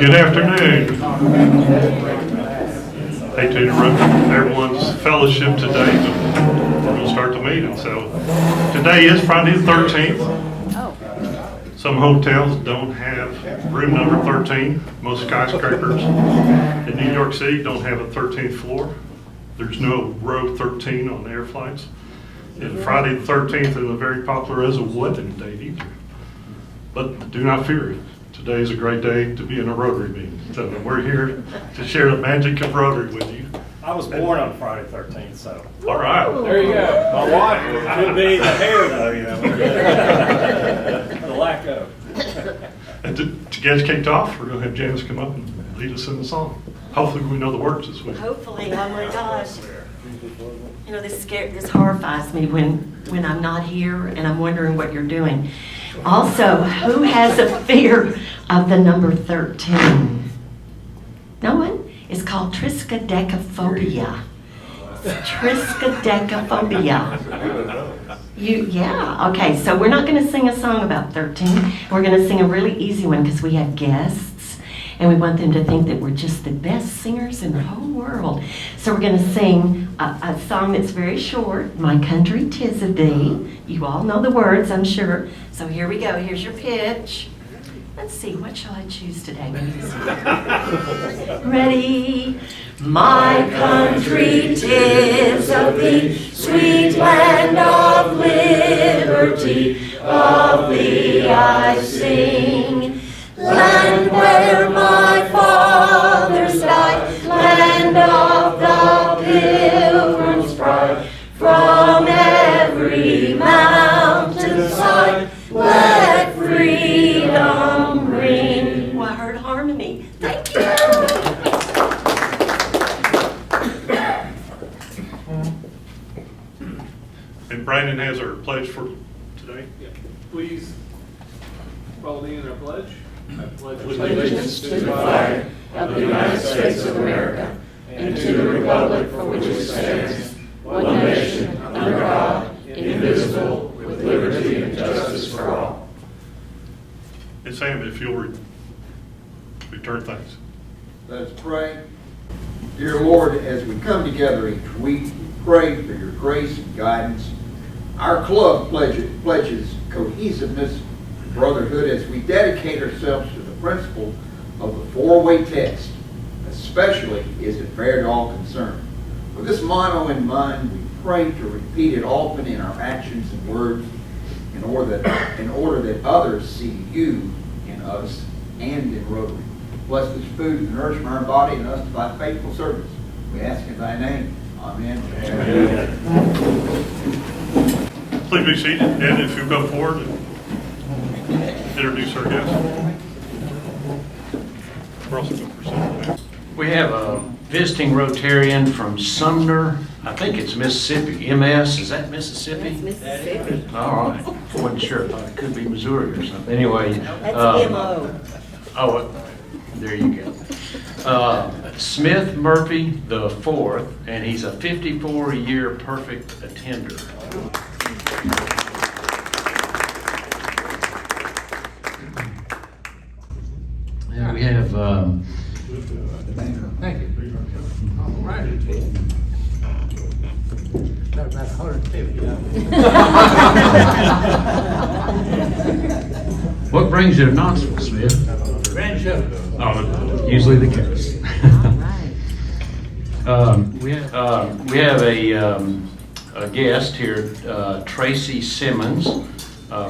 Good afternoon. Hate to interrupt everyone's fellowship today, but we're going to start the meeting. So today is Friday the 13th. Some hotels don't have room number 13. Most skyscrapers in New York City don't have a 13th floor. There's no row 13 on air flights. And Friday the 13th is very popular as a wedding date either. But do not fear. Today is a great day to be in a Rotary meeting. So we're here to share the magic of Rotary with you. I was born on Friday 13th, so. All right. There you go. My wife could be the hair though, you know. The lack of. And to get us kicked off, we're going to have Janice come up and lead us in the song. Hopefully we know the words this week. Hopefully, oh my gosh. You know, this horrifies me when I'm not here and I'm wondering what you're doing. Also, who has a fear of the number 13? No one? It's called triskaidekaphobia. Triskaidekaphobia. Yeah, okay, so we're not going to sing a song about 13. We're going to sing a really easy one because we have guests. And we want them to think that we're just the best singers in the whole world. So we're going to sing a song that's very short, My Country 'Tis of Thee. You all know the words, I'm sure. So here we go. Here's your pitch. Let's see, what shall I choose today? Ready? My country 'tis of thee, sweet land of liberty, of thee I sing. Land where my fathers died, land of the pilgrim's pride, from every mountainside, let freedom ring. Oh, I heard harmony. Thank you. And Brandon has our pledge for today. Yeah. Please follow me in our pledge. I pledge allegiance to the flag of the United States of America and to the republic for which it stands, one nation, under God, indivisible, with liberty and justice for all. And Sam, if you'll return thanks. Let us pray. Dear Lord, as we come together each week, we pray for your grace and guidance. Our club pledges cohesiveness, brotherhood, as we dedicate ourselves to the principle of the four-way test. Especially is it fair to all concerned. With this motto in mind, we pray to repeat it often in our actions and words in order that others see you in us and in Rotary. Bless this food and nourishment of our body and us to thy faithful service. We ask in thy name. Amen. Amen. Please be seated. And if you come forward and introduce our guest. We're also going to present. We have a visiting Rotarian from Sumner. I think it's Mississippi. MS, is that Mississippi? That's Mississippi. All right. I wasn't sure. I thought it could be Missouri or something. Anyway. That's MO. Oh, there you go. Smith Murphy the fourth, and he's a 54-year perfect attender. And we have, Thank you. All right. Got about 150. what brings you to Knoxville, Smith? Grandchildren. Oh, usually the case. We have a guest here, Tracy Simmons.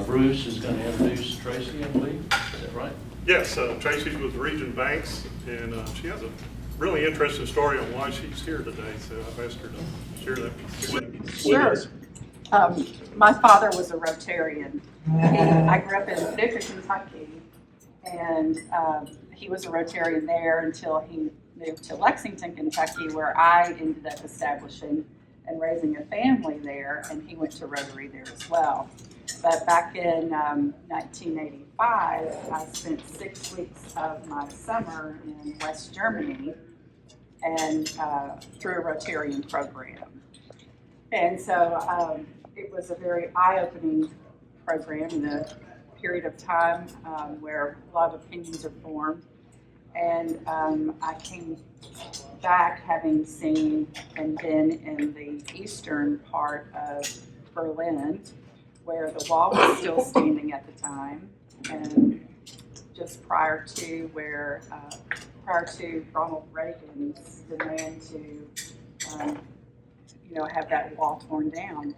Bruce is going to introduce Tracy, I believe. Is that right? Yes, Tracy's with Region Banks, and she has a really interesting story on why she's here today, so I've asked her to share that with Sure. us. My father was a Rotarian. I grew up in Paducah, Kentucky, and he was a Rotarian there until he moved to Lexington, Kentucky, where I ended up establishing and raising a family there, and he went to Rotary there as well. But back in 1985, I spent 6 weeks of my summer in West Germany and through a Rotarian program. And so it was a very eye-opening program in a period of time where a lot of opinions are formed. And I came back having seen and been in the eastern part of Berlin, where the wall was still standing at the time, and just prior to Ronald Reagan's demand to, have that wall torn down.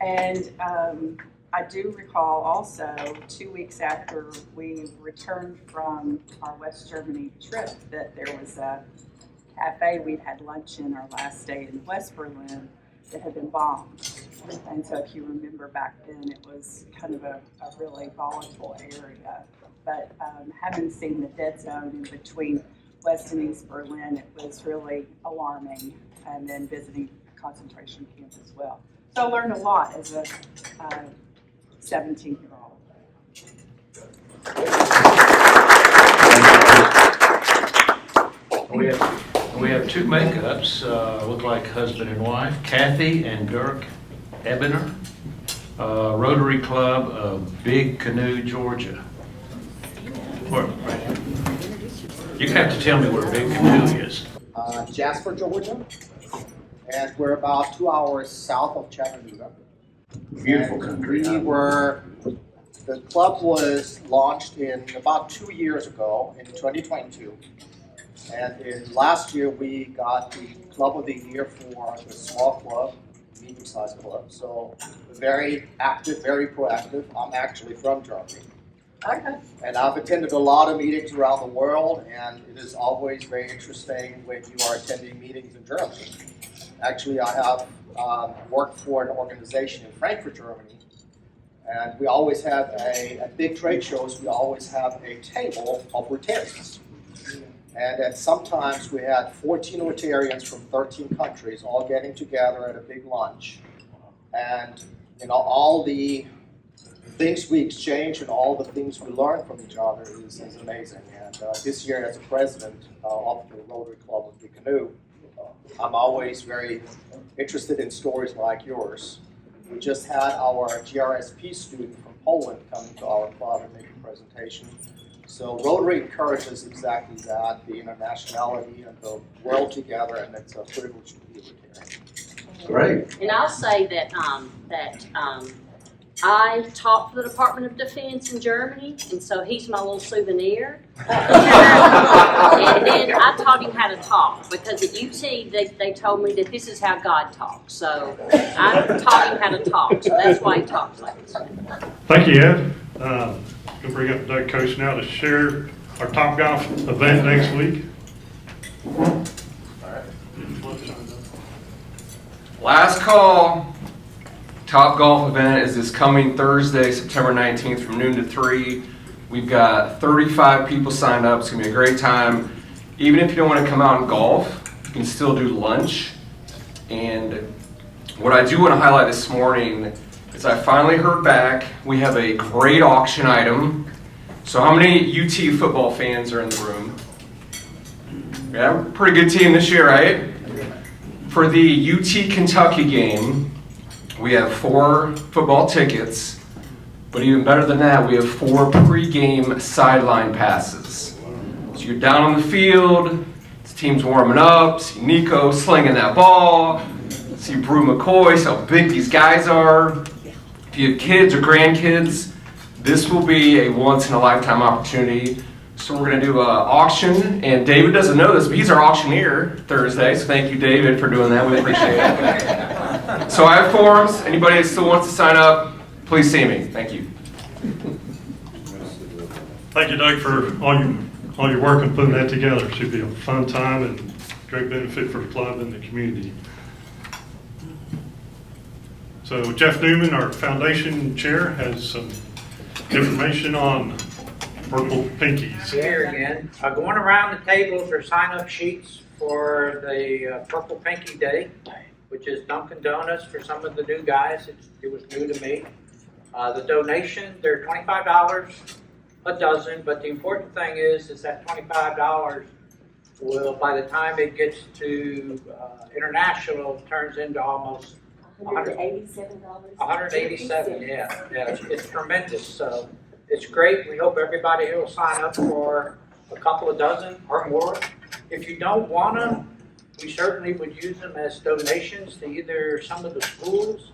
And I do recall also 2 weeks after we returned from our West Germany trip that there was a cafe we'd had lunch in our last day in West Berlin that had been bombed. And so if you remember back then, it was kind of a really volatile area. But having seen the dead zone in between West and East Berlin, it was really alarming. And then visiting a concentration camp as well. So I learned a lot as a 17-year-old. We have two makeups, look like husband and wife, Kathy and Dirk Ebener, Rotary Club of Big Canoe, Georgia. You're going to have to tell me where Big Canoe is. Jasper, Georgia, and we're about 2 hours south of Chattanooga. Beautiful country. The club was launched in about 2 years ago in 2022, and last year we got the Club of the Year for the small club, medium-sized club. So very active, very proactive. I'm actually from Germany. Okay. And I've attended a lot of meetings around the world, and it is always very interesting when you are attending meetings in Germany. Actually, I have worked for an organization in Frankfurt, Germany, and we always have at big trade shows, we always have a table of Rotarians. And sometimes we had 14 Rotarians from 13 countries all getting together at a big lunch. And all the things we exchange and all the things we learn from each other is amazing. And this year, as a president of the Rotary Club of Big Canoe, I'm always very interested in stories like yours. We just had our GRSP student from Poland come to our club and make a presentation. So Rotary encourages exactly that, the internationality and the world together, and it's a privilege to be a Rotarian. Great. And I'll say that I taught for the Department of Defense in Germany, and so he's my little souvenir. And then I taught him how to talk, because at UT they told me that this is how God talks. So I taught him how to talk, so that's why he talks like this. Thank you, Ed. Gonna bring up Doug Coach now to share our Top Golf event next week. Last call. Top Golf event is this coming Thursday, September 19th from noon to 3. We've got 35 people signed up. It's going to be a great time. Even if you don't want to come out and golf, you can still do lunch. And what I do want to highlight this morning is I finally heard back. We have a great auction item. So how many UT football fans are in the room? Yeah, pretty good team this year, right? For the UT Kentucky game, we have 4 football tickets, but even better than that, we have 4 pre-game sideline passes. So you're down on the field, the team's warming up, see Nico slinging that ball, see Brew McCoy, see how big these guys are. If you have kids or grandkids, this will be a once-in-a-lifetime opportunity. So we're going to do an auction, and David doesn't know this, but he's our auctioneer Thursday, so thank you, David, for doing that. We appreciate it. So I have forms. Anybody that still wants to sign up, please see me. Thank you. Thank you, Doug, for all your work in putting that together. It should be a fun time and great benefit for the club and the community. So Jeff Newman, our foundation chair, has some information on Purple Pinkies. Here again. Going around the tables are sign-up sheets for the Purple Pinky Day, which is Dunkin' Donuts for some of the new guys. It was new to me. The donation, they're $25 a dozen, but the important thing is that $25 will, by the time it gets to international, turns into almost $187. $187, yeah, it's tremendous. So it's great. We hope everybody here will sign up for a couple of dozen or more. If you don't want them, we certainly would use them as donations to either some of the schools,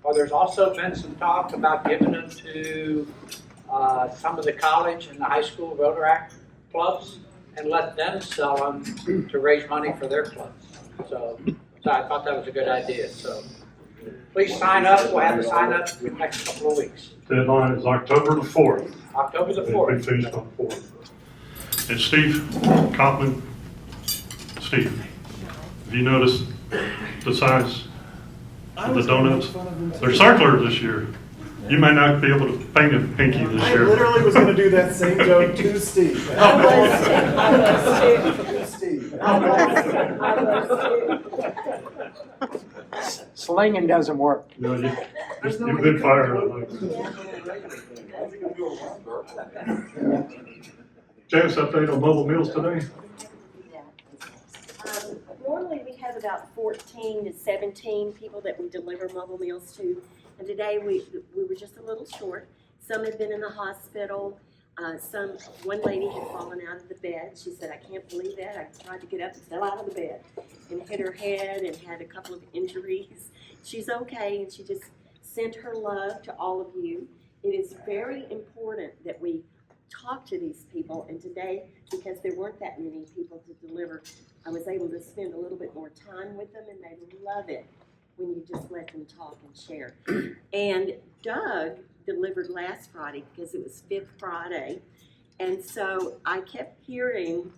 or there's also been some talk about giving them to some of the college and the high school Rotaract clubs and let them sell them to raise money for their clubs. So I thought that was a good idea. So please sign up. We'll have to sign up in the next couple of weeks. Deadline is October the 4th. October the We 4th. finished on the 4th. And Steve Kaufman, Steve, have you noticed the size of the donuts? They're circular this year. You may not be able to paint a pinky this I year. literally was going to do that same joke to Steve. I was too. To Steve. Slinging doesn't work. You know, you've been fired. Janice, update on mobile meals today? Normally we have about 14 to 17 people that we deliver mobile meals to, and today we were just a little short. Some had been in the hospital. One lady had fallen out of the bed. She said, "I can't believe that. I tried to get up and fell out of the bed and hit her head and had a couple of injuries." She's okay, and she just sent her love to all of you. It is very important that we talk to these people, and today, because there weren't that many people to deliver, I was able to spend a little bit more time with them, and they love it when you just let them talk and share. And Doug delivered last Friday because it was Fifth Friday, and so I kept hearing,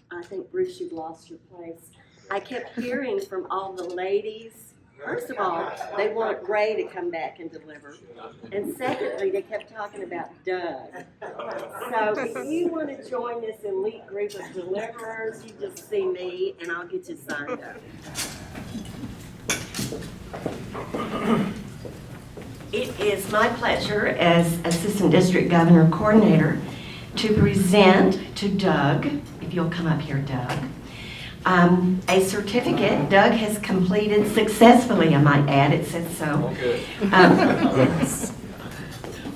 I think Bruce, you've lost your place. I kept hearing from all the ladies. First of all, they want Ray to come back and deliver. And secondly, they kept talking about Doug. So if you want to join this elite group of deliverers, you just see me and I'll get you signed up. It is my pleasure as Assistant District Governor Coordinator to present to Doug, if you'll come up here, Doug, a certificate Doug has completed successfully, I might add, it says so.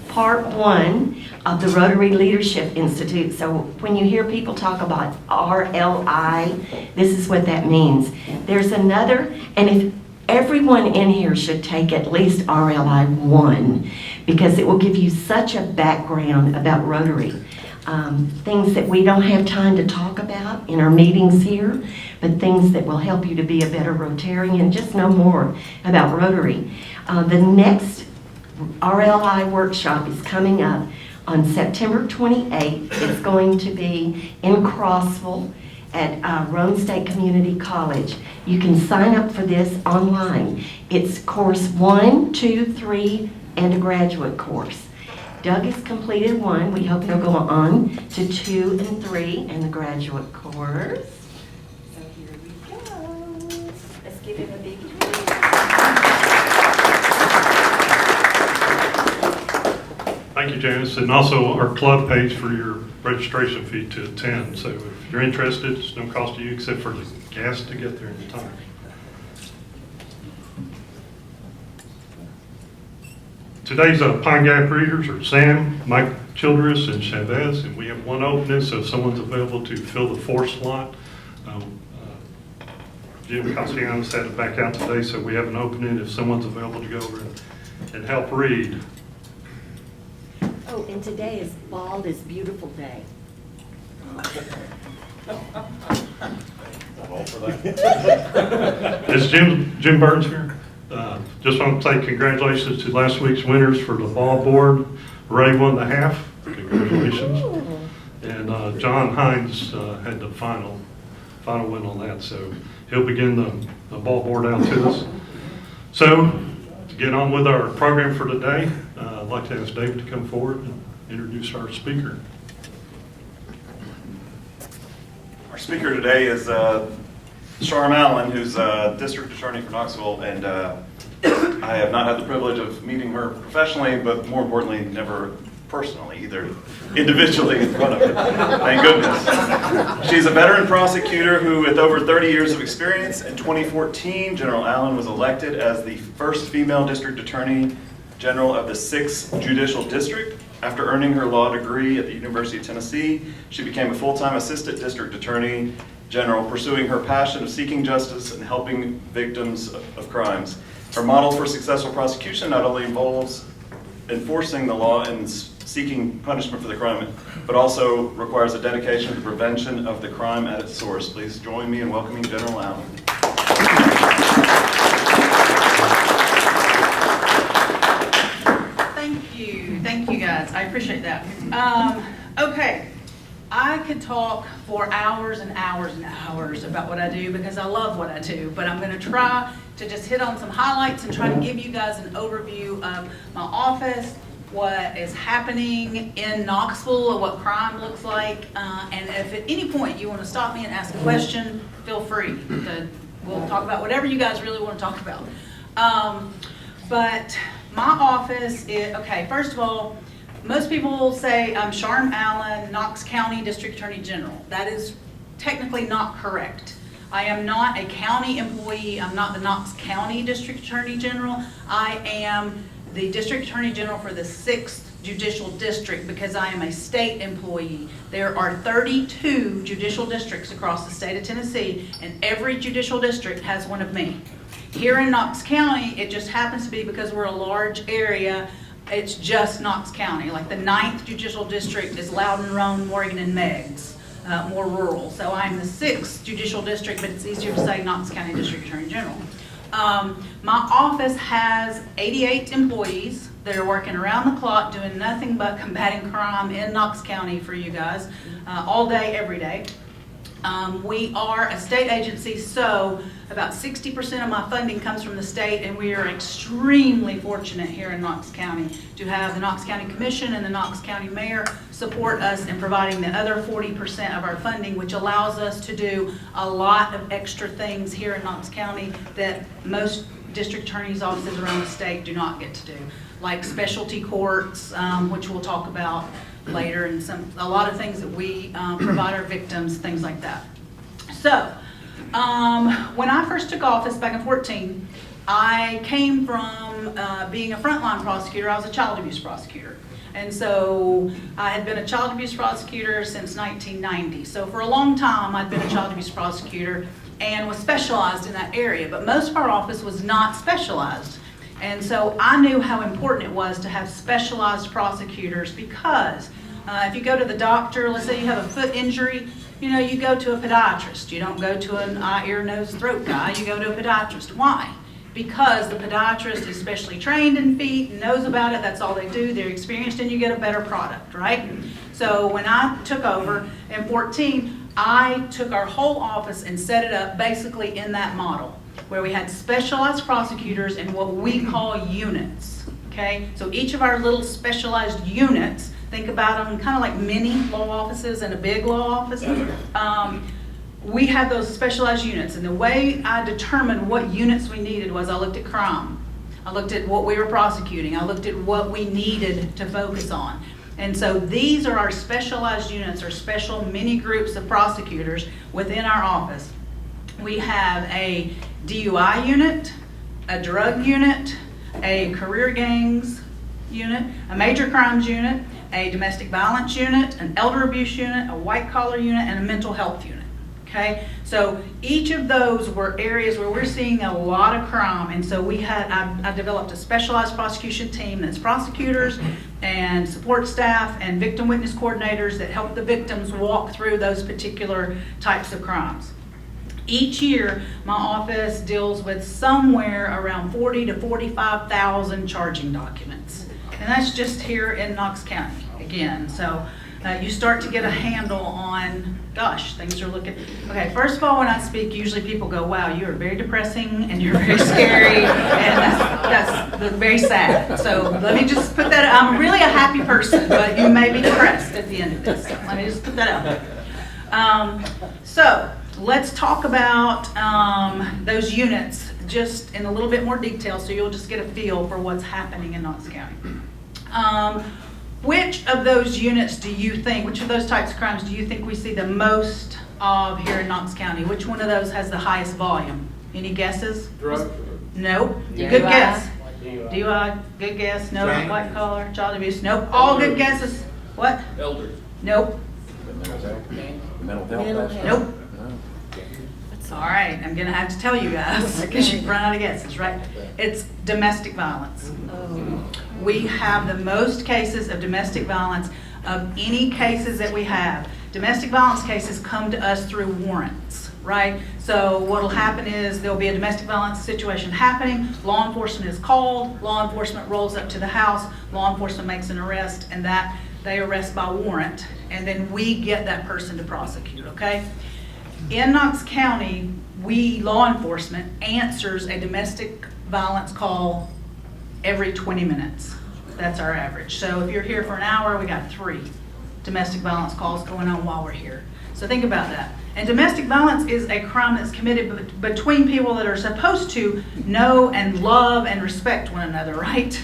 Part 1 of the Rotary Leadership Institute. So when you hear people talk about RLI, this is what that means. There's another, and if everyone in here should take at least RLI 1, because it will give you such a background about Rotary. Things that we don't have time to talk about in our meetings here, but things that will help you to be a better Rotarian, just know more about Rotary. The next RLI workshop is coming up on September 28th. It's going to be in Crossville at Rome State Community College. You can sign up for this online. It's course 1, 2, 3, and a graduate course. Doug has completed 1. We hope he'll go on to 2 and 3 and the graduate course. So here we go. Let's give him a big hand. Thank you, Janice, and also our club pays for your registration fee to attend. So if you're interested, it's no cost to you except for the gas to get there in time. Today's Pine Gap readers are Sam, Mike Childress, and Chavez, and we have 1 opening, so if someone's available to fill the 4th slot. Jim Castellanos had to back out today, so we have an opening if someone's available to go over and help read. Oh, and today is Bald is Beautiful Day. Is Jim Burns here? Just want to say congratulations to last week's winners for the ball board. Ray won the half. Congratulations. And John Hines had the final win on that. So he'll begin the ball board out to us. So to get on with our program for today, I'd like to ask David to come forward and introduce our speaker. Our speaker today is Charm Allen, who's district attorney for Knoxville, and I have not had the privilege of meeting her professionally, but more importantly, never personally, either individually in front of her. Thank goodness. She's a veteran prosecutor who, with over 30 years of experience, in 2014, General Allen was elected as the first female district attorney General of the 6th Judicial District. After earning her law degree at the University of Tennessee, she became a full-time assistant district attorney general, pursuing her passion of seeking justice and helping victims of crimes. Her model for successful prosecution not only involves enforcing the law and seeking punishment for the crime, but also requires a dedication to the prevention of the crime at its source. Please join me in welcoming General Allen. Thank you guys, I appreciate that. Okay, I could talk for hours and hours and hours about what I do because I love what I do, but I'm gonna try to just hit on some highlights and try to give you guys an overview of my office, what is happening in Knoxville, and what crime looks like, and if at any point you wanna stop me and ask a question, feel free. We'll talk about whatever you guys really wanna talk about. But my office is, okay, first of all, most people will say I'm Sharm Allen, Knox County District Attorney General. That is technically not correct. I am not a county employee. I'm not the Knox County District Attorney General. I am the District Attorney General for the 6th Judicial District because I am a state employee. There are 32 judicial districts across the state of Tennessee, and every judicial district has one of me. Here in Knox County, it just happens to be because we're a large area, it's just Knox County. Like the 9th Judicial District is Loudoun, Roane, Morgan, and Meigs, more rural. So I'm the 6th Judicial District, but it's easier to say Knox County District Attorney General. My office has 88 employees that are working around the clock doing nothing but combating crime in Knox County for you guys, all day, every day. We are a state agency, so about 60% of my funding comes from the state, and we are extremely fortunate here in Knox County to have the Knox County Commission and the Knox County Mayor support us in providing the other 40% of our funding, which allows us to do a lot of extra things here in Knox County that most district attorneys' offices around the state do not get to do, like specialty courts, which we'll talk about later, and a lot of things that we provide our victims, things like that. So, when I first took office back in 2014, I came from being a frontline prosecutor. I was a child abuse prosecutor. And so I had been a child abuse prosecutor since 1990. So for a long time, I'd been a child abuse prosecutor and was specialized in that area. But most of our office was not specialized. And so I knew how important it was to have specialized prosecutors because if you go to the doctor, let's say you have a foot injury, you know, you go to a podiatrist. You don't go to an eye, ear, nose, throat guy. You go to a podiatrist. Why? Because the podiatrist is specially trained in feet, knows about it, that's all they do, they're experienced, and you get a better product, right? So when I took over in 2014, I took our whole office and set it up basically in that model, where we had specialized prosecutors in what we call units, okay? So each of our little specialized units, think about them kind of like mini law offices and a big law office. We had those specialized units, and the way I determined what units we needed was I looked at crime. I looked at what we were prosecuting. I looked at what we needed to focus on. And so these are our specialized units, or special mini groups of prosecutors within our office. We have a DUI unit, a drug unit, a career gangs unit, a major crimes unit, a domestic violence unit, an elder abuse unit, a white collar unit, and a mental health unit. Okay, so each of those were areas where we're seeing a lot of crime, and so I developed a specialized prosecution team that's prosecutors and support staff and victim witness coordinators that help the victims walk through those particular types of crimes. Each year, my office deals with somewhere around 40 to 45,000 charging documents, and that's just here in Knox County again. So you start to get a handle on, gosh, things are looking, okay, first of all, when I speak, usually people go, wow, you are very depressing and you're very scary, and that's very sad. So let me just put that, I'm really a happy person, but you may be depressed at the end of this. So let me just put that out there. So let's talk about those units just in a little bit more detail so you'll just get a feel for what's happening in Knox County. Which of those units do you think, which of those types of crimes do you think we see the most of here in Knox County? Which one of those has the highest volume? Any guesses? Drug. Nope. DUI. Good guess. DUI, good guess. No. Gang. White collar, child abuse. Nope. All good guesses. What? Elders. Nope. Mental health. Nope. All right, I'm gonna have to tell you guys because you've run out of guesses, right? It's domestic violence. We have the most cases of domestic violence of any cases that we have. Domestic violence cases come to us through warrants, right? So what'll happen is there'll be a domestic violence situation happening, law enforcement is called, law enforcement rolls up to the house, law enforcement makes an arrest, and that they arrest by warrant, and then we get that person to prosecute, okay? In Knox County, we, law enforcement, answers a domestic violence call every 20 minutes. That's our average. So if you're here for an hour, we got 3 domestic violence calls going on while we're here. So think about that. And domestic violence is a crime that's committed between people that are supposed to know and love and respect one another, right?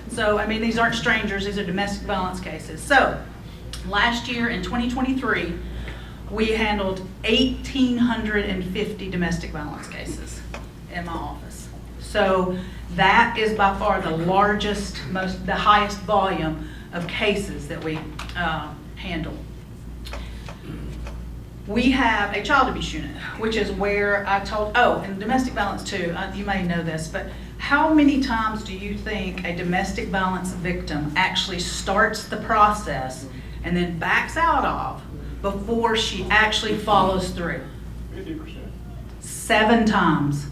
So, I mean, these aren't strangers, these are domestic violence cases. So, last year in 2023, we handled 1,850 domestic violence cases in my office. So that is by far the largest, the highest volume of cases that we handle. We have a child abuse unit, which is where I told, and domestic violence too, you may know this, but how many times do you think a domestic violence victim actually starts the process and then backs out of before she actually follows through? 50%. 7 times.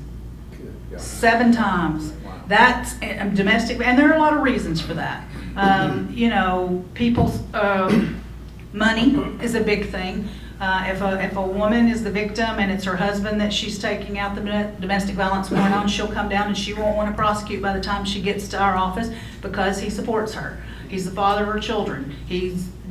7 times. That's domestic, and there are a lot of reasons for that. You know, people's money is a big thing. If a woman is the victim and it's her husband that she's taking out the domestic violence going on, she'll come down and she won't want to prosecute by the time she gets to our office because he supports her. He's the father of her children.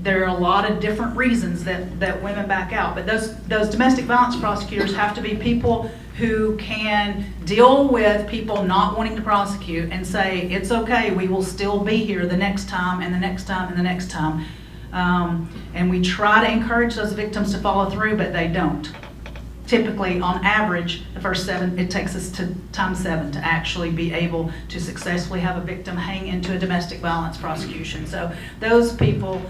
There are a lot of different reasons that women back out, but those domestic violence prosecutors have to be people who can deal with people not wanting to prosecute and say, it's okay, we will still be here the next time and the next time and the next time. And we try to encourage those victims to follow through, but they don't. Typically, on average, the first 7, it takes us to times 7 to actually be able to successfully have a victim hang into a domestic violence prosecution. So those people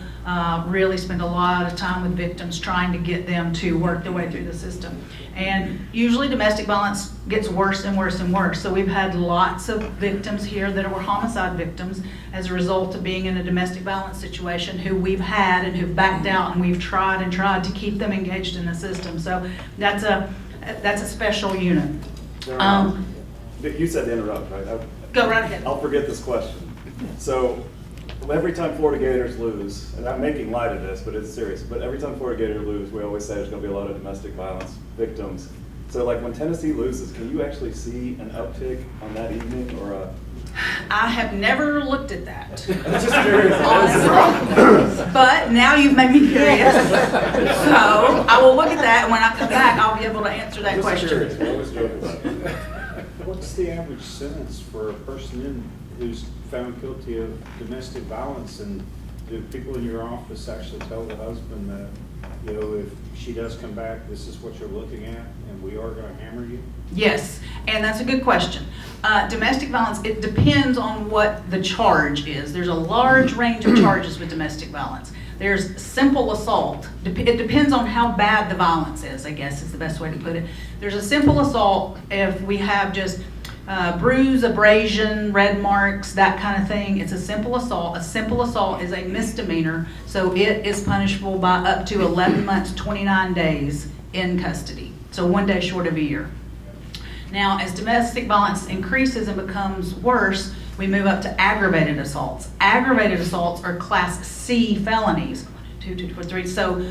really spend a lot of time with victims trying to get them to work their way through the system. And usually domestic violence gets worse and worse and worse. So we've had lots of victims here that were homicide victims as a result of being in a domestic violence situation who we've had and who've backed out, and we've tried and tried to keep them engaged in the system. So that's a special unit. You said to interrupt, right? Go right ahead. I'll forget this question. So every time Florida Gators lose, and I'm making light of this, but it's serious, but every time Florida Gators lose, we always say there's going to be a lot of domestic violence victims. So like when Tennessee loses, can you actually see an uptick on that evening or a... I have never looked at that. I'm just curious. Honestly. But now you've made me curious. So I will look at that, and when I come back, I'll be able to answer that question. What's the average sentence for a person who's found guilty of domestic violence, and do people in your office actually tell the husband that, you know, if she does come back, this is what you're looking at, and we are going to hammer you? Yes, and that's a good question. Domestic violence, it depends on what the charge is. There's a large range of charges with domestic violence. There's simple assault. It depends on how bad the violence is, I guess is the best way to put it. There's a simple assault if we have just bruise, abrasion, red marks, that kind of thing. It's a simple assault. A simple assault is a misdemeanor, so it is punishable by up to 11 months, 29 days in custody. So 1 day short of a year. Now, as domestic violence increases and becomes worse, we move up to aggravated assaults. Aggravated assaults are Class C felonies. 1, 2, 3. So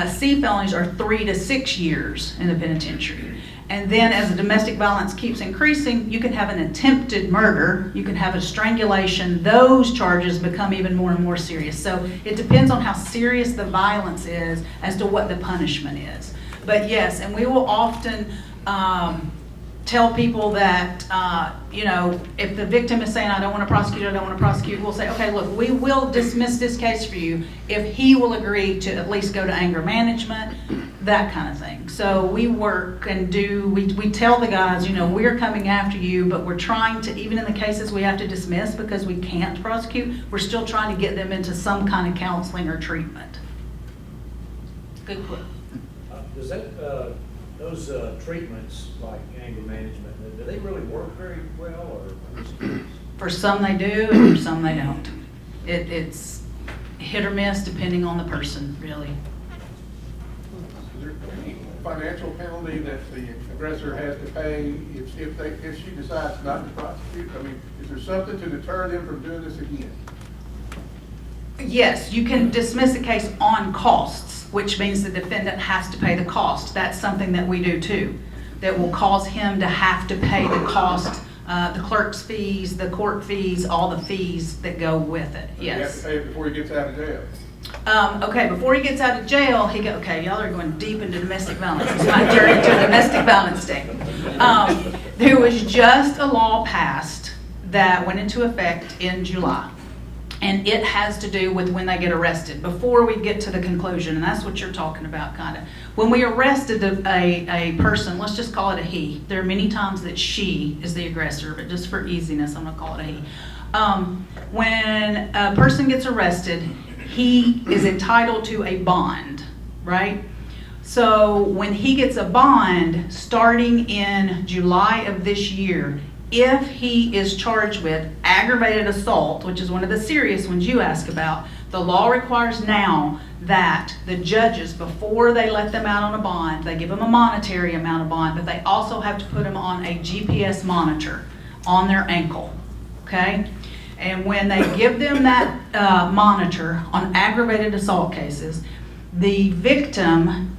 C felonies are 3 to 6 years in the penitentiary. And then as the domestic violence keeps increasing, you can have an attempted murder, you can have a strangulation. Those charges become even more and more serious. So it depends on how serious the violence is as to what the punishment is. But yes, and we will often tell people that, you know, if the victim is saying, I don't want to prosecute, we'll say, okay, look, we will dismiss this case for you if he will agree to at least go to anger management. that kind of thing. So we work and we tell the guys, we're coming after you, but we're trying to, even in the cases we have to dismiss because we can't prosecute, we're still trying to get them into some kind of counseling or treatment. Good question. Does that, those treatments like anger management, do they really work very well, or? For some they do, and for some they don't. It's hit or miss depending on the person, really. Is there any financial penalty that the aggressor has to pay if she decides not to prosecute? I mean, is there something to deter them from doing this again? Yes, you can dismiss a case on costs, which means the defendant has to pay the cost. That's something that we do too, that will cause him to have to pay the cost, the clerk's fees, the court fees, all the fees that go with it, yes. You have to pay it before he gets out of jail. Okay, before he gets out of jail, okay, y'all are going deep into domestic violence. It's my journey to a domestic violence day. There was just a law passed that went into effect in July. And it has to do with when they get arrested, before we get to the conclusion, and that's what you're talking about, kind of. When we arrested a person, let's just call it a he. There are many times that she is the aggressor, but just for easiness, I'm gonna call it a he. When a person gets arrested, he is entitled to a bond, right? So when he gets a bond, starting in July of this year, if he is charged with aggravated assault, which is one of the serious ones you ask about, the law requires now that the judges, before they let them out on a bond, they give them a monetary amount of bond, but they also have to put them on a GPS monitor on their ankle, okay? And when they give them that monitor on aggravated assault cases, the victim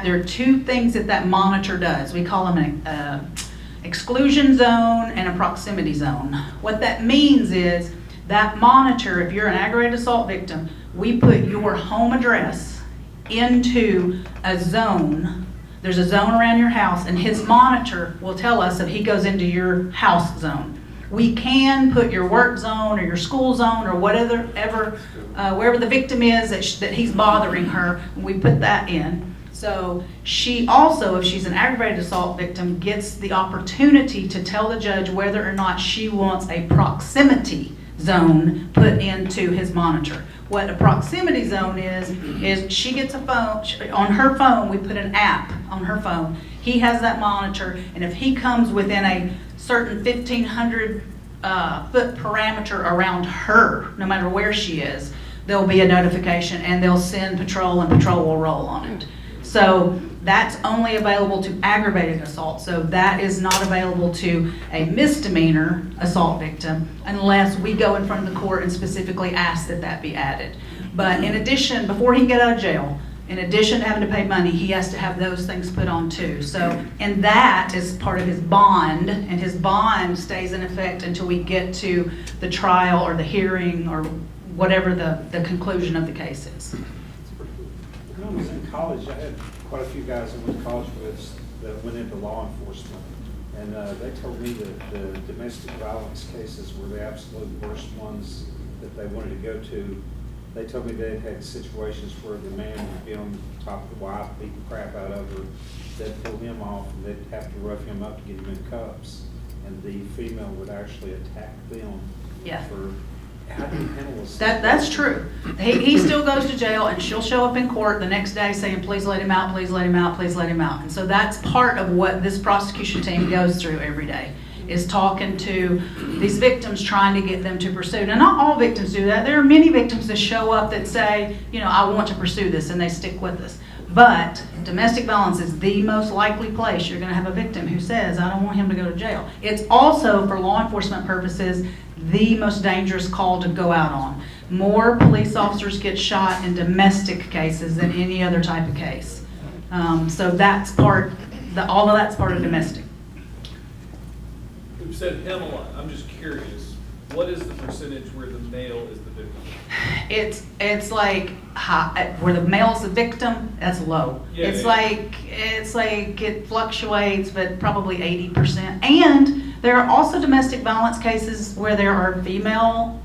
there are two things that monitor does. We call them an exclusion zone and a proximity zone. What that means is that monitor, if you're an aggravated assault victim, we put your home address into a zone. There's a zone around your house, and his monitor will tell us if he goes into your house zone. We can put your work zone or your school zone or whatever, wherever the victim is that he's bothering her, we put that in. So she also, if she's an aggravated assault victim, gets the opportunity to tell the judge whether or not she wants a proximity zone put into his monitor. What a proximity zone is she gets a phone, on her phone, we put an app on her phone. He has that monitor, and if he comes within a certain 1,500 foot parameter around her, no matter where she is, there'll be a notification and they'll send patrol and patrol will roll on it. So that's only available to aggravated assault. So that is not available to a misdemeanor assault victim unless we go in front of the court and specifically ask that that be added. But in addition, before he can get out of jail, in addition to having to pay money, he has to have those things put on too. So, and that is part of his bond, and his bond stays in effect until we get to the trial or the hearing or whatever the conclusion of the case is. When I was in college, I had quite a few guys I went to college with that went into law enforcement. And they told me that the domestic violence cases were the absolute worst ones that they wanted to go to. They told me they had situations where the man would be on top of the wife, beat the crap out of her. They'd pull him off and they'd have to rough him up to get him in cuffs. And the female would actually attack them. Yeah. For how do you handle this? That's true. He still goes to jail, and she'll show up in court the next day saying, please let him out, please let him out, please let him out. And so that's part of what this prosecution team goes through every day, is talking to these victims, trying to get them to pursue. Now, not all victims do that. There are many victims that show up that say, I want to pursue this, and they stick with us. But domestic violence is the most likely place you're going to have a victim who says, I don't want him to go to jail. It's also, for law enforcement purposes, the most dangerous call to go out on. More police officers get shot in domestic cases than any other type of case. So that's all of that's part of domestic. We've said him a lot. I'm just curious. What is the percentage where the male is the victim? It's like where the male's the victim, that's low. Yeah, it's like it fluctuates, but probably 80%. And there are also domestic violence cases where there are female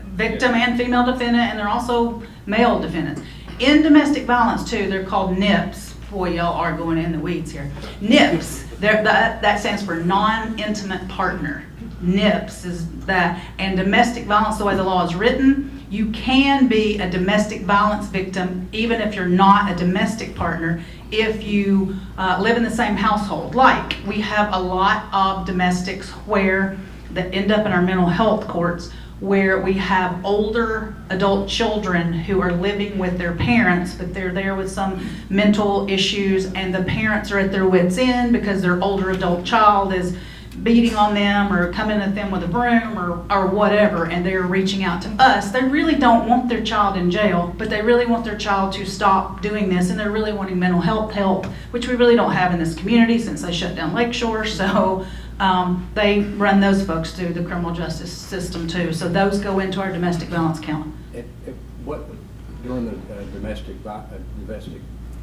victim and female defendant, and there are also male defendants. In domestic violence too, they're called NIPS, boy, y'all are going in the weeds here. NIPS, that stands for non-intimate partner. NIPS is that, and domestic violence, the way the law is written, you can be a domestic violence victim even if you're not a domestic partner if you live in the same household. Like, we have a lot of domestics that end up in our mental health courts where we have older adult children who are living with their parents, but they're there with some mental issues, and the parents are at their wits' end because their older adult child is beating on them or coming at them with a broom or whatever, and they're reaching out to us. They really don't want their child in jail, but they really want their child to stop doing this, and they're really wanting mental health help, which we really don't have in this community since they shut down Lakeshore. So they run those folks through the criminal justice system too. So those go into our domestic violence count. During the domestic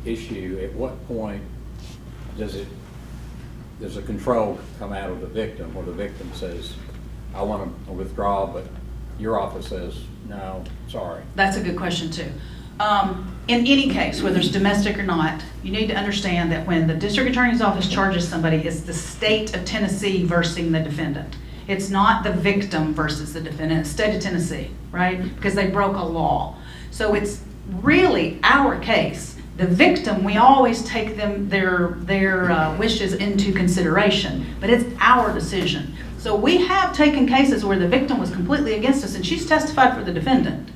issue, at what point does a control come out of the victim, or the victim says, I want to withdraw, but your office says, no, sorry? That's a good question too. In any case, whether it's domestic or not, you need to understand that when the district attorney's office charges somebody, it's the state of Tennessee versus the defendant. It's not the victim versus the defendant, it's state of Tennessee, right? Because they broke a law. So it's really our case. The victim, we always take their wishes into consideration, but it's our decision. So we have taken cases where the victim was completely against us and she's testified for the defendant.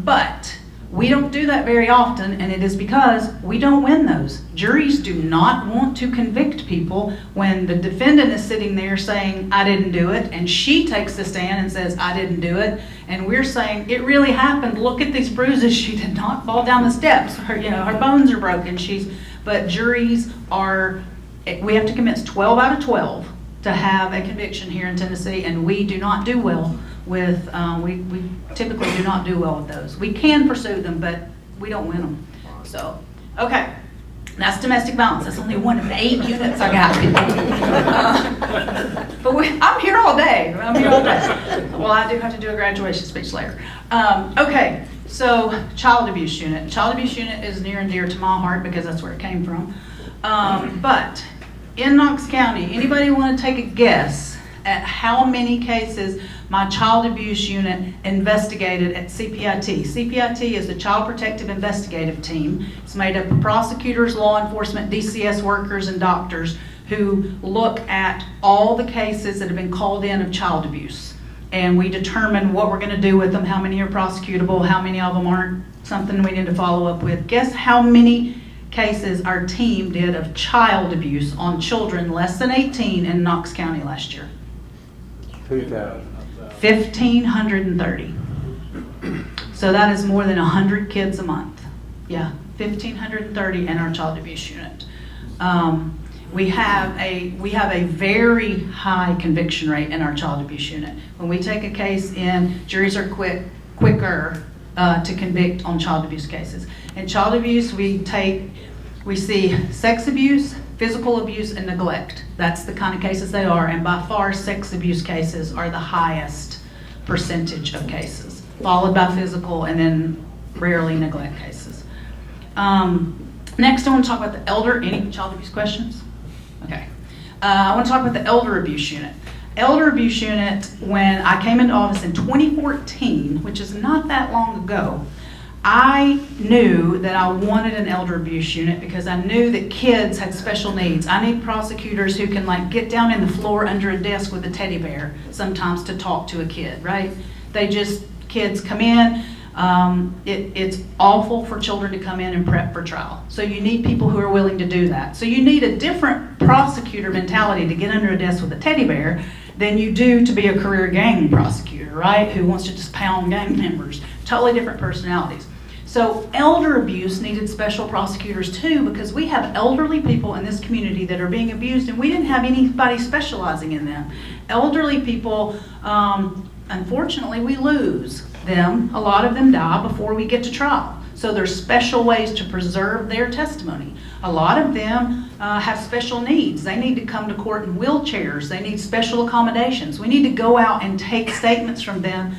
But we don't do that very often, and it is because we don't win those. Juries do not want to convict people when the defendant is sitting there saying, I didn't do it, and she takes the stand and says, I didn't do it, and we're saying, it really happened, look at these bruises, she did not fall down the steps, her bones are broken, but juries we have to convince 12 out of 12 to have a conviction here in Tennessee, and we do not do well with, we typically do not do well with those. We can pursue them, but we don't win them. So, okay, that's domestic violence. That's only one of the 8 units I got. But I'm here all day. Well, I do have to do a graduation speech later. Okay, so child abuse unit. Child abuse unit is near and dear to my heart because that's where it came from. But in Knox County, anybody want to take a guess at how many cases my child abuse unit investigated at CPIT? CPIT is the Child Protective Investigative Team. It's made up of prosecutors, law enforcement, DCS workers, and doctors who look at all the cases that have been called in of child abuse. And we determine what we're going to do with them, how many are prosecutable, how many of them aren't, something we need to follow up with. Guess how many cases our team did of child abuse on children less than 18 in Knox County last year? 1,530. So that is more than 100 kids a month. Yeah, 1,530 in our child abuse unit. We have a very high conviction rate in our child abuse unit. When we take a case in, juries are quicker to convict on child abuse cases. In child abuse, we see sex abuse, physical abuse, and neglect. That's the kind of cases they are, and by far sex abuse cases are the highest percentage of cases, followed by physical and then rarely neglect cases. Next, I want to talk about the elder. Any child abuse questions? Okay. I want to talk about the elder abuse unit. Elder abuse unit, when I came into office in 2014, which is not that long ago, I knew that I wanted an elder abuse unit because I knew that kids had special needs. I need prosecutors who can get down in the floor under a desk with a teddy bear sometimes to talk to a kid, right? Kids come in, it's awful for children to come in and prep for trial. So you need people who are willing to do that. So you need a different prosecutor mentality to get under a desk with a teddy bear than you do to be a career gang prosecutor, right? Who wants to just pound gang members. Totally different personalities. So elder abuse needed special prosecutors too, because we have elderly people in this community that are being abused and we didn't have anybody specializing in them. Elderly people, unfortunately, we lose them. A lot of them die before we get to trial. So there's special ways to preserve their testimony. A lot of them have special needs. They need to come to court in wheelchairs. They need special accommodations. We need to go out and take statements from them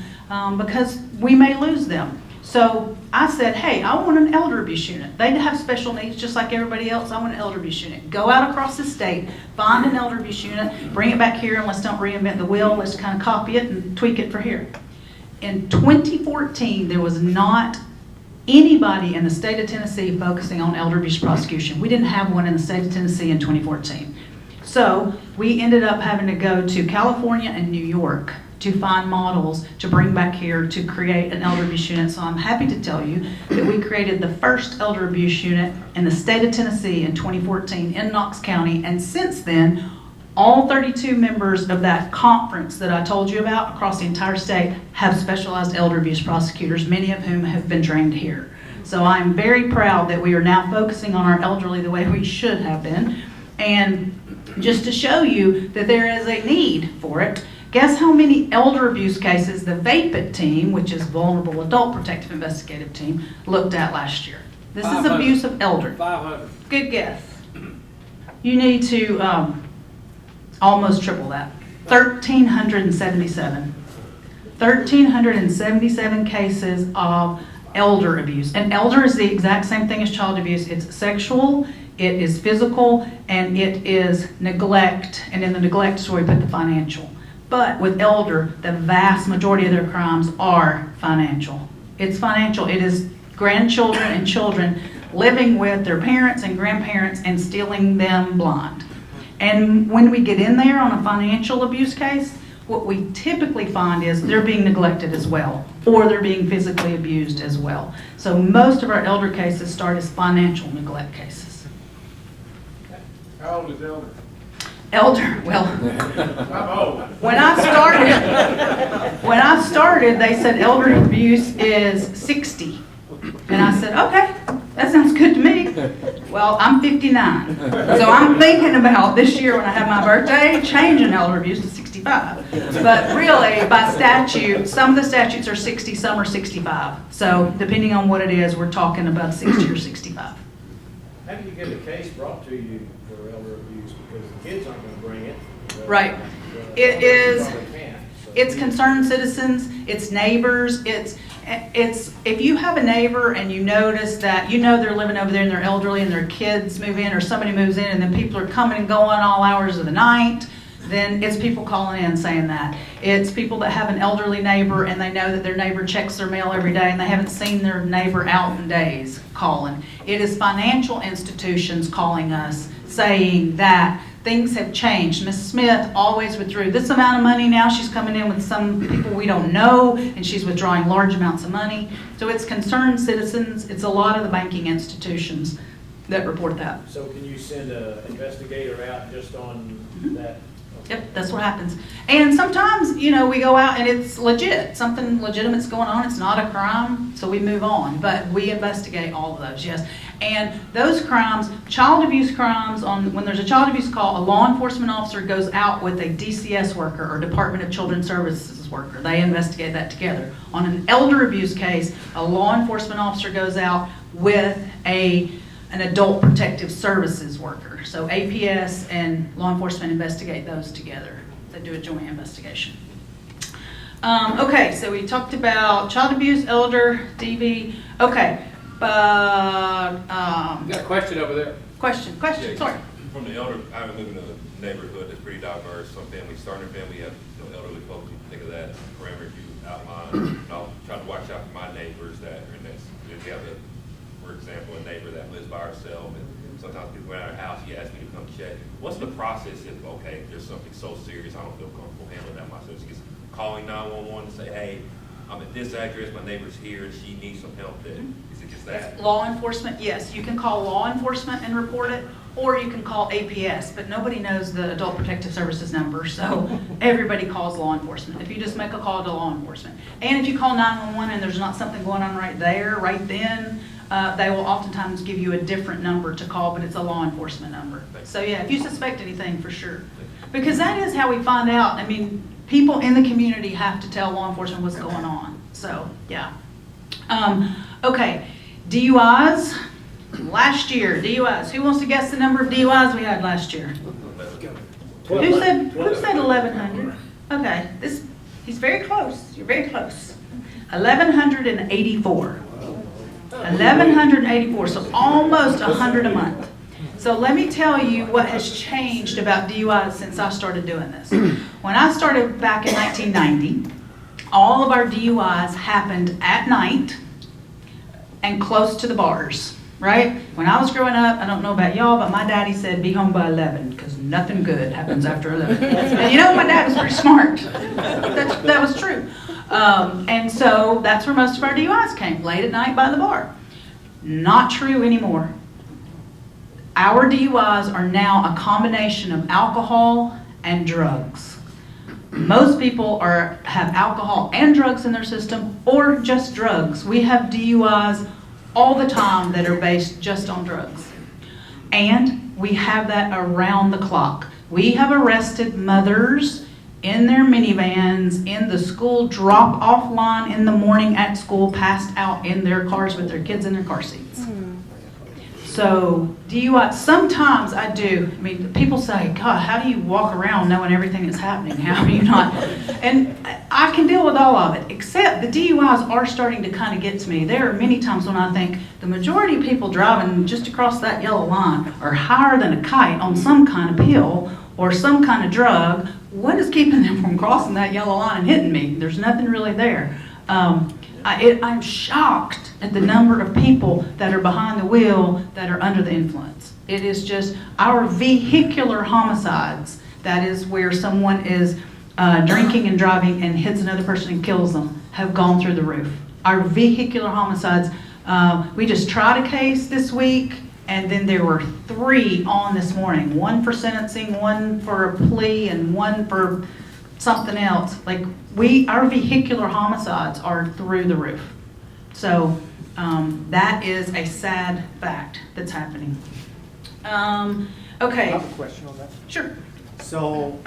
because we may lose them. So I said, hey, I want an elder abuse unit. They have special needs just like everybody else. I want an elder abuse unit. Go out across the state, find an elder abuse unit, bring it back here, and let's don't reinvent the wheel. Let's kind of copy it and tweak it for here. In 2014, there was not anybody in the state of Tennessee focusing on elder abuse prosecution. We didn't have one in the state of Tennessee in 2014. So we ended up having to go to California and New York to find models to bring back here to create an elder abuse unit. So I'm happy to tell you that we created the first elder abuse unit in the state of Tennessee in 2014 in Knox County. And since then, all 32 members of that conference that I told you about across the entire state have specialized elder abuse prosecutors, many of whom have been trained here. So I'm very proud that we are now focusing on our elderly the way we should have been. And just to show you that there is a need for it, guess how many elder abuse cases the ROBSept team, which is Vulnerable Adult Protective Investigative Team, looked at last year? This is abuse of elder. 500. Good guess. You need to almost triple that. 1,377. 1,377 cases of elder abuse. And elder is the exact same thing as child abuse. It's sexual, it is physical, and it is neglect. And in the neglect story, put the financial. But with elder, the vast majority of their crimes are financial. It's financial. It is grandchildren and children living with their parents and grandparents and stealing them blind. And when we get in there on a financial abuse case, what we typically find is they're being neglected as well, or they're being physically abused as well. So most of our elder cases start as financial neglect cases. How old is elder? Elder, well, I'm old. when I started, they said elder abuse is 60. And I said, okay, that sounds good to me. Well, I'm 59. So I'm thinking about this year when I have my birthday, changing elder abuse to 65. But really, by statute, some of the statutes are 60, some are 65. So depending on what it is, we're talking about 60 or 65. How do you get a case brought to you for elder abuse? Because the kids aren't going to bring it. Right. It is, it's concerned citizens, it's neighbors, it's if you have a neighbor and you notice that, you know, they're living over there and they're elderly and their kids move in or somebody moves in and then people are coming and going all hours of the night, then it's people calling in saying that. It's people that have an elderly neighbor and they know that their neighbor checks their mail every day and they haven't seen their neighbor out in days calling. It is financial institutions calling us saying that things have changed. Ms. Smith always withdrew this amount of money. Now she's coming in with some people we don't know, and she's withdrawing large amounts of money. So it's concerned citizens. It's a lot of the banking institutions that report that. So can you send an investigator out just on that? Yep, that's what happens. And sometimes, you know, we go out and it's legit. Something legitimate's going on. It's not a crime, so we move on. But we investigate all of those, yes. And those crimes, child abuse crimes, when there's a child abuse call, a law enforcement officer goes out with a DCS worker or Department of Children's Services worker. They investigate that together. On an elder abuse case, a law enforcement officer goes out with an Adult Protective Services worker. So APS and law enforcement investigate those together. They do a joint investigation. Okay, so we talked about child abuse, elder, DV. Okay. You got a question over there. Question, Yeah, sorry. From the elder, I live in a neighborhood that's pretty diverse. Some families, starting a family, have elderly folks. You think of that parameters you outlined. I'll try to watch out for my neighbors that are in this. If you have, for example, a neighbor that lives by herself, and sometimes people go out of her house, she asks me to come check. What's the process if, okay, there's something so serious, I don't feel comfortable handling that myself? She gets calling 911 to say, hey, I'm at this address, my neighbor's here, and she needs some help there. Is it just that? Law enforcement, yes. You can call law enforcement and report it, or you can call APS, but nobody knows the Adult Protective Services number, so everybody calls law enforcement. If you just make a call to law enforcement. And if you call 911 and there's not something going on right there, right then, they will oftentimes give you a different number to call, but it's a law enforcement number. So yeah, if you suspect anything, for sure. Because that is how we find out. I mean, people in the community have to tell law enforcement what's going on. So, yeah. Okay, DUIs. Last year, DUIs. Who wants to guess the number of DUIs we had last year? Who said 1,100? Okay, he's very close. You're very close. 1,184. 1,184, so almost 100 a month. So let me tell you what has changed about DUIs since I started doing this. When I started back in 1990, all of our DUIs happened at night and close to the bars, right? When I was growing up, I don't know about y'all, but my daddy said be home by 11 because nothing good happens after 11. And you know, my dad was pretty smart. That was true. And so that's where most of our DUIs came, late at night by the bar. Not true anymore. Our DUIs are now a combination of alcohol and drugs. Most people have alcohol and drugs in their system, or just drugs. We have DUIs all the time that are based just on drugs. And we have that around the clock. We have arrested mothers in their minivans, in the school drop-off line in the morning at school, passed out in their cars with their kids in their car seats. So DUI, sometimes I do. I mean, people say, God, how do you walk around knowing everything that's happening? How are you not? And I can deal with all of it, except the DUIs are starting to kind of get to me. There are many times when I think the majority of people driving just across that yellow line are higher than a kite on some kind of pill or some kind of drug. What is keeping them from crossing that yellow line and hitting me? There's nothing really there. I'm shocked at the number of people that are behind the wheel that are under the influence. It is just our vehicular homicides, that is where someone is drinking and driving and hits another person and kills them, have gone through the roof. Our vehicular homicides, we just tried a case this week, and then there were 3 on this morning. 1 for sentencing, 1 for a plea, and 1 for something else. Like, our vehicular homicides are through the roof. So that is a sad fact that's happening. Okay. I have a question on that. Sure. So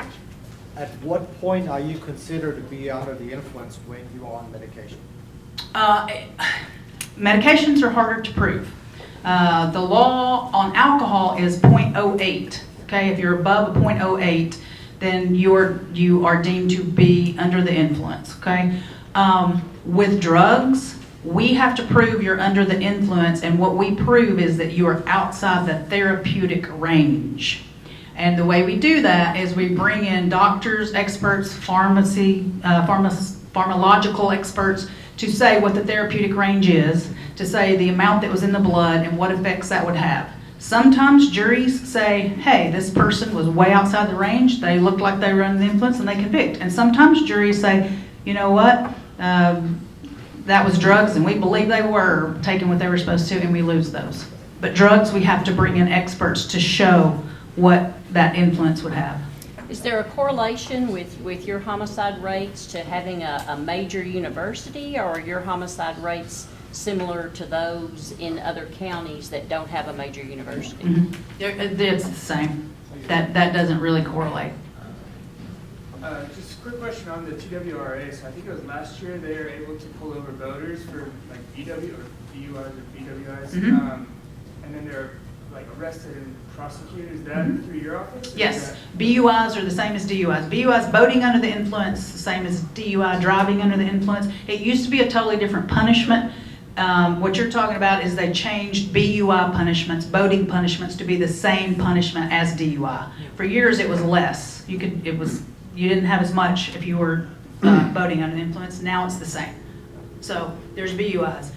at what point are you considered to be under the influence when you are on medication? Medications are harder to prove. The law on alcohol is 0.08. Okay, if you're above a 0.08, then you are deemed to be under the influence. Okay, with drugs, we have to prove you're under the influence, and what we prove is that you are outside the therapeutic range. And the way we do that is we bring in doctors, experts, pharmacological experts to say what the therapeutic range is, to say the amount that was in the blood and what effects that would have. Sometimes juries say, hey, this person was way outside the range, they looked like they were under the influence, and they convict. And sometimes juries say, you know what, that was drugs and we believe they were taking what they were supposed to, and we lose those. But drugs, we have to bring in experts to show what that influence would have. Is there a correlation with your homicide rates to having a major university, or are your homicide rates similar to those in other counties that don't have a major university? Mm-hmm. It's the same. That doesn't really correlate. Just a quick question on the TWRA. So I think it was last year they were able to pull over voters for like BW or DUIs or BWIs, Mm-hmm. and then they're like arrested and prosecuted. Is that through your office? Yes, BUIs are the same as DUIs. BUIs, boating under the influence, the same as DUI, driving under the influence. It used to be a totally different punishment. What you're talking about is they changed BUI punishments, boating punishments, to be the same punishment as DUI. For years it was less. You didn't have as much if you were boating under the influence. Now it's the same. So there's BUIs.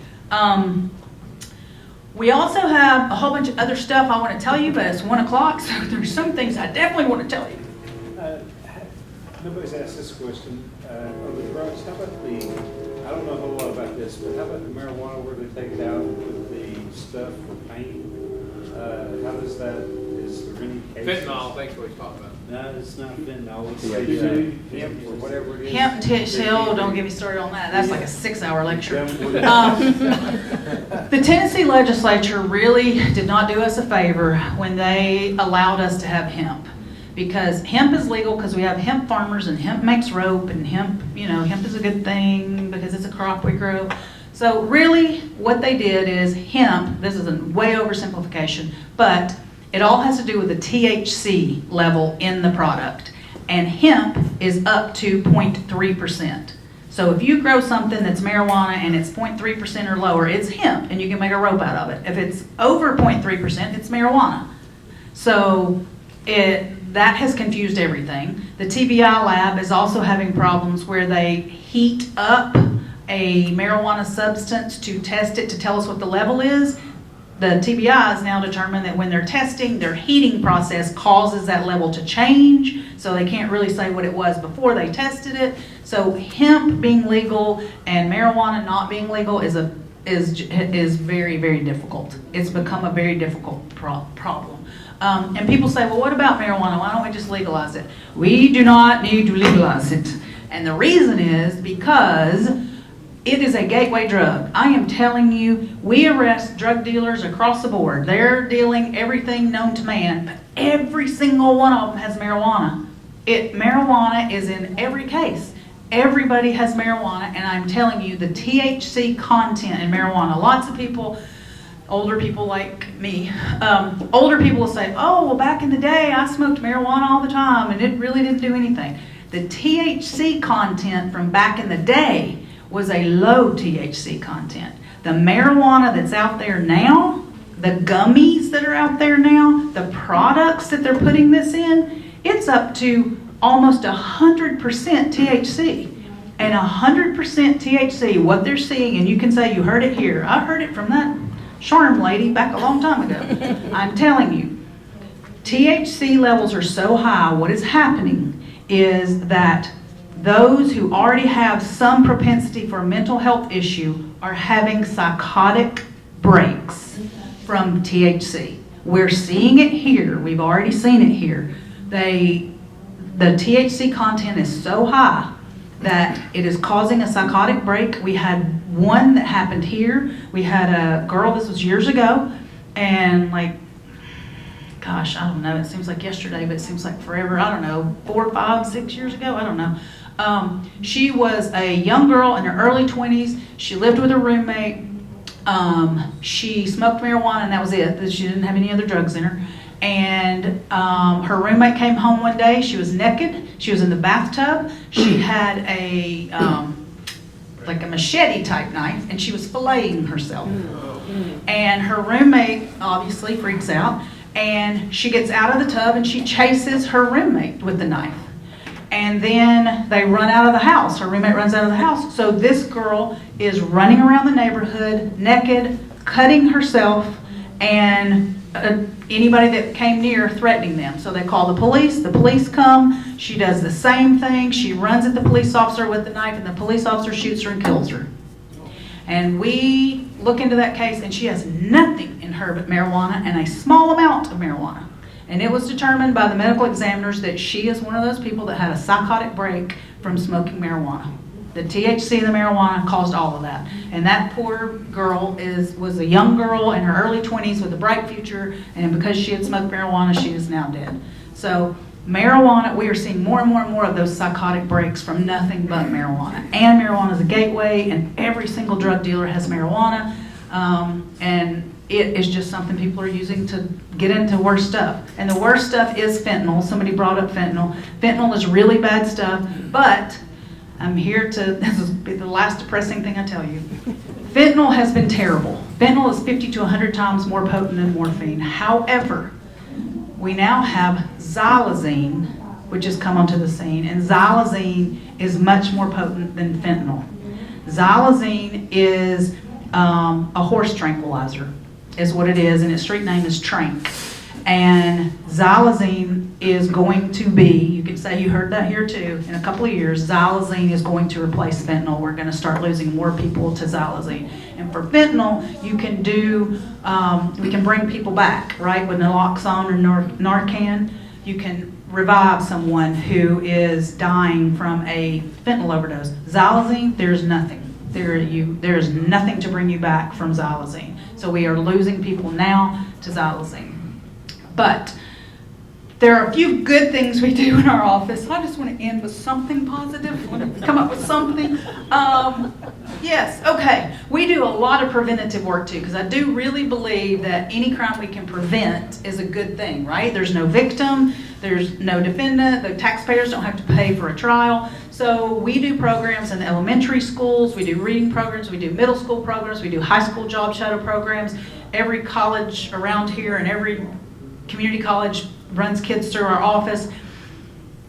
We also have a whole bunch of other stuff I want to tell you, but it's 1 o'clock, so there's some things I definitely want to tell you. Nobody's asked this question. On the drugs, how about I don't know a whole lot about this, but how about the marijuana where they take it out with the stuff for paint? How does that, is there any cases? Fentanyl, I think is what he's talking about. No, it's not fentanyl, it's hemp or whatever it is. Hemp, Hill, don't get me started on that. That's like a 6-hour lecture. The Tennessee legislature really did not do us a favor when they allowed us to have hemp. Because hemp is legal because we have hemp farmers, and hemp makes rope, and hemp is a good thing because it's a crop we grow. So really what they did is hemp, this is a way oversimplification, but it all has to do with the THC level in the product. And hemp is up to 0.3%. So if you grow something that's marijuana and it's 0.3% or lower, it's hemp, and you can make a rope out of it. If it's over 0.3%, it's marijuana. So that has confused everything. The TBI lab is also having problems where they heat up a marijuana substance to test it to tell us what the level is. The TBI has now determined that when they're testing, their heating process causes that level to change, so they can't really say what it was before they tested it. So hemp being legal and marijuana not being legal is very, very difficult. It's become a very difficult problem. And people say, well, what about marijuana? Why don't we just legalize it? We do not need to legalize it. And the reason is because it is a gateway drug. I am telling you, we arrest drug dealers across the board. They're dealing everything known to man, but every single one of them has marijuana. Marijuana is in every case. Everybody has marijuana, and I'm telling you, the THC content in marijuana, lots of people, older people like me, older people will say, oh, well, back in the day, I smoked marijuana all the time, and it really didn't do anything. The THC content from back in the day was a low THC content. The marijuana that's out there now, the gummies that are out there now, the products that they're putting this in, it's up to almost 100% THC. And 100% THC, what they're seeing, and you can say you heard it here. I heard it from that charm lady back a long time ago. I'm telling you, THC levels are so high, what is happening is that those who already have some propensity for a mental health issue are having psychotic breaks from THC. We're seeing it here. We've already seen it here. The THC content is so high that it is causing a psychotic break. We had one that happened here. We had a girl, this was years ago, and gosh, I don't know, it seems like yesterday, but it seems like forever. I don't know, 4, 5, 6 years ago, I don't know. She was a young girl in her early 20s. She lived with her roommate. She smoked marijuana, and that was it. She didn't have any other drugs in her. And her roommate came home one day. She was naked. She was in the bathtub. She had a machete type knife, and she was filleting herself. And her roommate obviously freaks out, and she gets out of the tub and she chases her roommate with the knife. And then they run out of the house. Her roommate runs out of the house. So this girl is running around the neighborhood naked, cutting herself, and anybody that came near threatening them. So they call the police come, she does the same thing, she runs at the police officer with the knife, and the police officer shoots her and kills her. And we look into that case, and she has nothing in her but marijuana and a small amount of marijuana. And it was determined by the medical examiners that she is one of those people that had a psychotic break from smoking marijuana. The THC in the marijuana caused all of that. And that poor girl was a young girl in her early 20s with a bright future, and because she had smoked marijuana, she is now dead. So marijuana, we are seeing more and more and more of those psychotic breaks from nothing but marijuana. And marijuana is a gateway, and every single drug dealer has marijuana. And it is just something people are using to get into worse stuff. And the worst stuff is fentanyl. Somebody brought up fentanyl. Fentanyl is really bad stuff, but I'm here this will be the last depressing thing I tell you. Fentanyl has been terrible. Fentanyl is 50 to 100 times more potent than morphine. However, we now have xylazine, which has come onto the scene, and xylazine is much more potent than fentanyl. Xylazine is a horse tranquilizer, is what it is, and its street name is Trank. And xylazine is going to be, you can say you heard that here too, in a couple of years, xylazine is going to replace fentanyl. We're going to start losing more people to xylazine. And for fentanyl, you can do, we can bring people back, right? With naloxone or Narcan, you can revive someone who is dying from a fentanyl overdose. Xylazine, there's nothing. There's nothing to bring you back from xylazine. So we are losing people now to xylazine. But There are a few good things we do in our office. I just want to end with something positive. Want to come up with something. Yes, okay. We do a lot of preventative work too, because I do really believe that any crime we can prevent is a good thing, right? There's no victim, there's no defendant, the taxpayers don't have to pay for a trial. So we do programs in elementary schools, we do reading programs, we do middle school programs, we do high school job shadow programs. Every college around here and every community college runs kids through our office.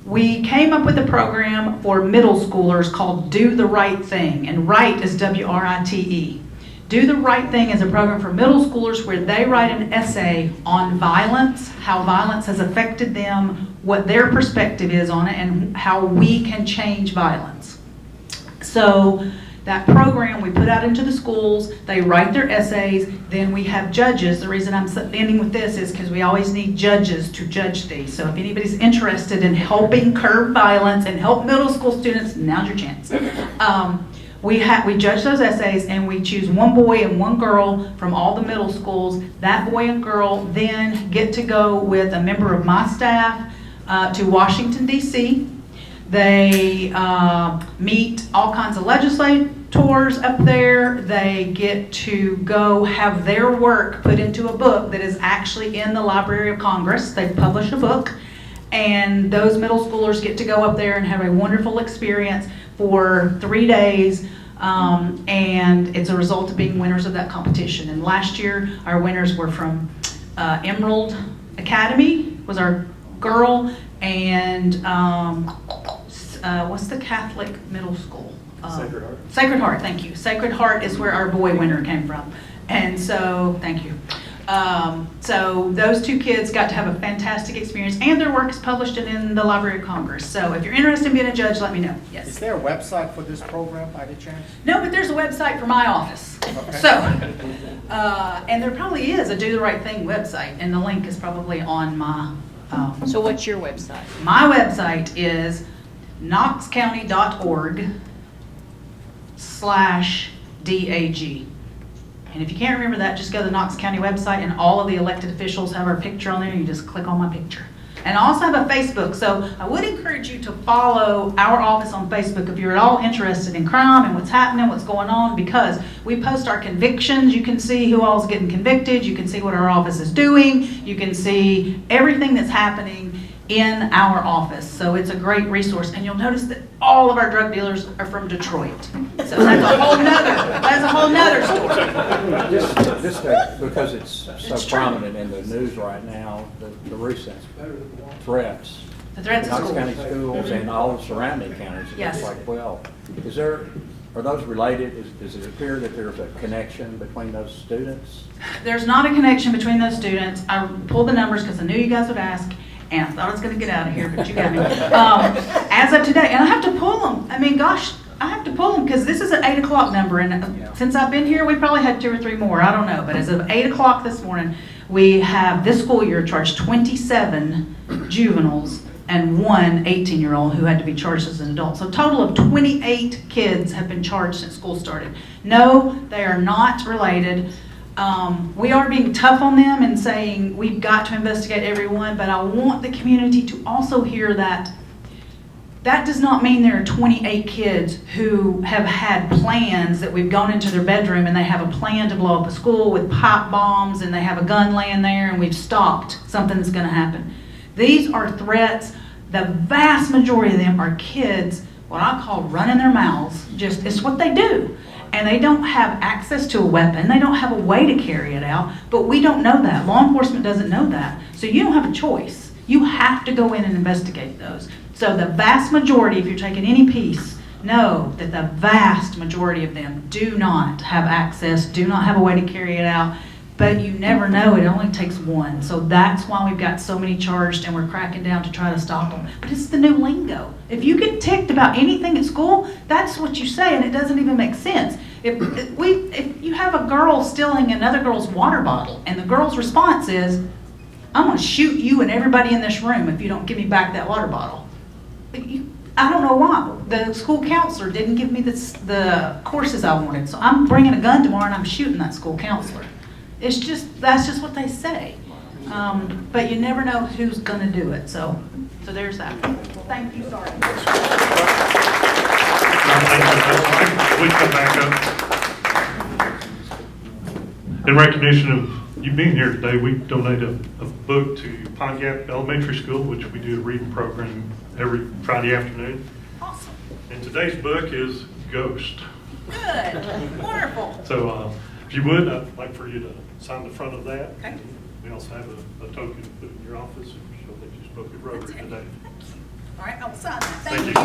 We came up with a program for middle schoolers called Do the Right Thing, and right is W-R-I-T-E. Do the Right Thing is a program for middle schoolers where they write an essay on violence, how violence has affected them, what their perspective is on it, and how we can change violence. So that program we put out into the schools, they write their essays, then we have judges. The reason I'm ending with this is because we always need judges to judge these. So if anybody's interested in helping curb violence and help middle school students, now's your chance. We judge those essays and we choose one boy and one girl from all the middle schools. That boy and girl then get to go with a member of my staff to Washington, D.C. They meet all kinds of legislators up there. They get to go have their work put into a book that is actually in the Library of Congress. They publish a book, and those middle schoolers get to go up there and have a wonderful experience for 3 days. And it's a result of being winners of that competition. And last year, our winners were from Emerald Academy, was our girl, and what's the Catholic middle school? Sacred Heart. Sacred Heart, thank you. Sacred Heart is where our boy winner came from. And so, thank you. So those two kids got to have a fantastic experience, and their work is published in the Library of Congress. So if you're interested in being a judge, let me know. Yes. Is there a website for this program by any chance? No, but there's a website for my office. Okay. So, and there probably is a Do the Right Thing website, and the link is probably on my. So what's your website? My website is knoxcounty.org/DAG. And if you can't remember that, just go to the Knox County website, and all of the elected officials have our picture on there. You just click on my picture. And I also have a Facebook, so I would encourage you to follow our office on Facebook if you're at all interested in crime and what's happening, what's going on, because we post our convictions. You can see who all's getting convicted. You can see what our office is doing. You can see everything that's happening in our office. So it's a great resource. And you'll notice that all of our drug dealers are from Detroit. So that's a whole nother story. Just because it's so prominent in the news right now, the recent threats. The threats at Knox school. County schools and all the surrounding counties. It Yes. looks like, well, are those related? Does it appear that there's a connection between those students? There's not a connection between those students. I pulled the numbers because I knew you guys would ask, and I thought I was going to get out of here, but you got me. As of today, and I have to pull them. I mean, gosh, I have to pull them because this is an 8 o'clock number, and since I've been here, we probably had 2 or 3 more. I don't know, but as of 8 o'clock this morning, we have this school year charged 27 juveniles and 1 18-year-old who had to be charged as an adult. So a total of 28 kids have been charged since school started. No, they are not related. We are being tough on them and saying we've got to investigate everyone, but I want the community to also hear that that does not mean there are 28 kids who have had plans that we've gone into their bedroom and they have a plan to blow up a school with pipe bombs and they have a gun laying there and we've stopped something that's going to happen. These are threats. The vast majority of them are kids, what I call running their mouths. It's what they do. And they don't have access to a weapon. They don't have a way to carry it out, but we don't know that. Law enforcement doesn't know that. So you don't have a choice. You have to go in and investigate those. So the vast majority, if you're taking any piece, know that the vast majority of them do not have access, do not have a way to carry it out, but you never know. It only takes one. So that's why we've got so many charged and we're cracking down to try to stop them. But it's the new lingo. If you get ticked about anything at school, that's what you say, and it doesn't even make sense. If you have a girl stealing another girl's water bottle and the girl's response is, I'm going to shoot you and everybody in this room if you don't give me back that water bottle. I don't know why. The school counselor didn't give me the courses I wanted, so I'm bringing a gun tomorrow and I'm shooting that school counselor. That's just what they say. But you never know who's gonna do it, so there's that. Thank you, sorry. We come back up. In recognition of you being here today, we donate a book to Pine Gap Elementary School, which we do a reading program every Friday afternoon. Awesome. And today's book is Ghost. Good, wonderful. So if you would, I'd like for you to sign the front of that. Okay. We also have a token to put in your office and show that you spoke at Rotary today. All right, I'll sign that. Thank Thank you.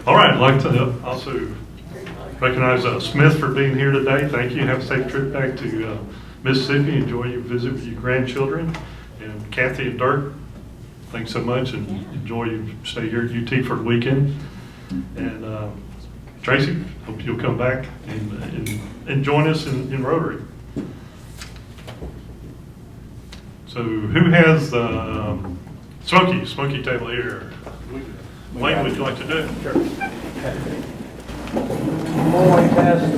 All right, I'd like to also recognize Smith for being here today. Thank you. Have a safe trip back to Mississippi. Enjoy your visit with your grandchildren. And Kathy and Dirk, thanks so much, and enjoy your stay here at UT for the weekend. And Tracy, hope you'll come back and join us in Rotary. So who has the smoky table here? Wayne, would you like to do it? Sure. Before we test the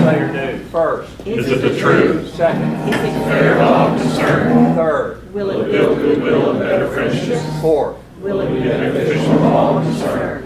say or do, first. Is it the truth? Second. Is it fair law to serve? Third. Will it build goodwill and better friendships? Fourth. Will it be beneficial to all concerned?